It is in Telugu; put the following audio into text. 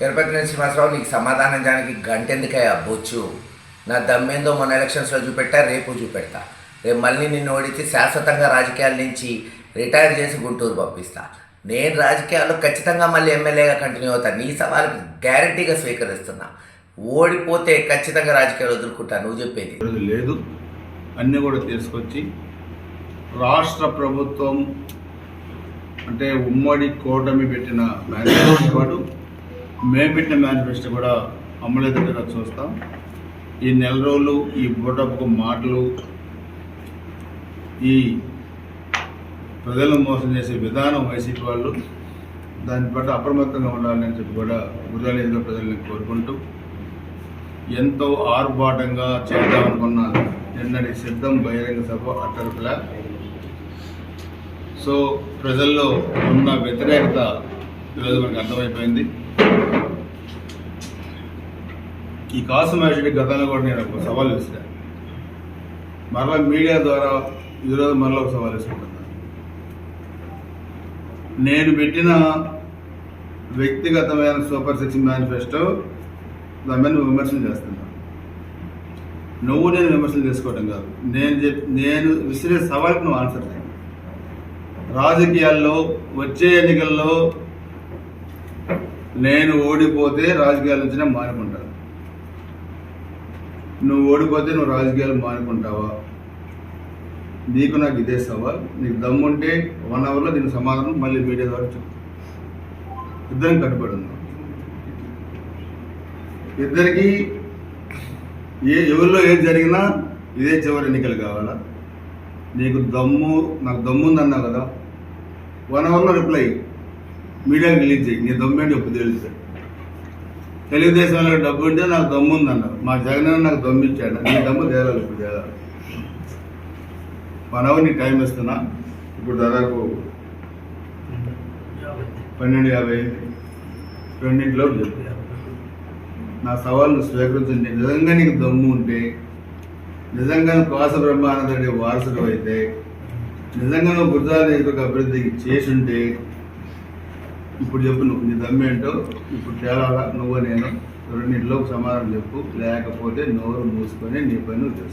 తిరుపతి శ్రీనివాసరావు, నీకు సమాధానం చేయడానికి గంటెందుకయ్యా బొచ్చు? నా దమ్మేందో మొన్న ఎలక్షన్స్లో చూపెట్టా, రేపు చూపెడతా. రేపు మళ్ళీ నిన్ను ఓడించి శాశ్వతంగా రాజకీయాల నుంచి రిటైర్ చేసి గుంటూరు పంపిస్తా. నేను రాజకీయాల్లో ఖచ్చితంగా మళ్ళీ ఎమ్మెల్యేగా కంటిన్యూ అవుతాను. నీ సవాలుకి గ్యారంటీగా స్వీకరిస్తున్నా. ఓడిపోతే ఖచ్చితంగా రాజకీయాలు వదులుకుంటా. నువ్వు చెప్పేది లేదు. అన్నీ కూడా తీసుకొచ్చి రాష్ట్ర ప్రభుత్వం అంటే ఉమ్మడి కూటమి పెట్టిన మేనిఫెస్టో వాడు, మేము పెట్టిన మేనిఫెస్టో కూడా అమలయ్యేటట్టుగా చూస్తాం. ఈ నెల రోజులు ఈ బూటపు మాటలు, ఈ ప్రజలను మోసం చేసే విధానం వైసీపీ వాళ్ళు, దాన్ని బట్టి అప్రమత్తంగా ఉండాలని చెప్పి కూడా గుర్రాలేదో ప్రజల్ని కోరుకుంటూ, ఎంతో ఆర్భాటంగా చేద్దామనుకున్న నిన్నటి సిద్ధం బహిరంగ సభ అట్టరుపులా. సో ప్రజల్లో ఉన్న వ్యతిరేకత ఈరోజు మనకు అర్థమైపోయింది. ఈ కాసు మహేష్కి గతంలో కూడా నేను ఒక సవాల్ విసిరాను. మరలా మీడియా ద్వారా ఈరోజు మరలా ఒక సవాల్ వేసుకుంటున్నాను. నేను పెట్టిన వ్యక్తిగతమైన సూపర్ 6 మేనిఫెస్టో దాని మీద విమర్శలు చేస్తున్నాను. నువ్వు నేను విమర్శలు చేసుకోవడం కాదు, నేను విసిరే సవాల్కి నువ్వు ఆన్సర్ చేయాలి. రాజకీయాల్లో వచ్చే ఎన్నికల్లో నేను ఓడిపోతే రాజకీయాల నుంచి మానుకుంటాను. నువ్వు ఓడిపోతే నువ్వు రాజకీయాలు మానుకుంటావా? నీకు నాకు ఇదే సవాల్. నీకు దమ్ముంటే 1 అవర్లో దీనికి సమాధానం మళ్ళీ మీడియా ద్వారా చెప్పు. ఇద్దరం కట్టుబడి ఉన్నాం. ఇద్దరికి ఎవరిలో ఏది జరిగినా ఇదే చివరి ఎన్నికలు కావాలా? నీకు దమ్ము, నాకు దమ్ము ఉందన్నావు కదా, 1 అవర్లో రిప్లై మీడియాకి రిలీజ్ చేయి. నీ దమ్ము ఏంటి ఎప్పుడు తెలుస్తాడు. తెలుగుదేశం వాళ్ళకి డబ్బు ఉంటే నాకు దమ్ము ఉందన్నారు. మా జగన్ నాకు దమ్ము ఇచ్చాడు. నీ దమ్ము తేలాలి. ఇప్పుడు తేలాలి. 1 అవర్ నీకు టైం ఇస్తున్నా. ఇప్పుడు దాదాపు 12:50 2 చెప్పు. నా సవాల్ను స్వీకరించండి. నిజంగా నీకు దమ్ము ఉంటే, నిజంగా కాసు బ్రహ్మానందరెడ్డి వారసుడు అయితే, నిజంగా నువ్వు గుజరాత్ నియోజకవర్గ అభివృద్ధికి చేసుంటే ఇప్పుడు చెప్పు. నువ్వు నీ దమ్మేంటో ఇప్పుడు తేలాలా? నువ్వు నేను రెండింటిలోకి సమాధానం చెప్పు. లేకపోతే నోరు మూసుకొని నీ పని నువ్వు చేసుకో.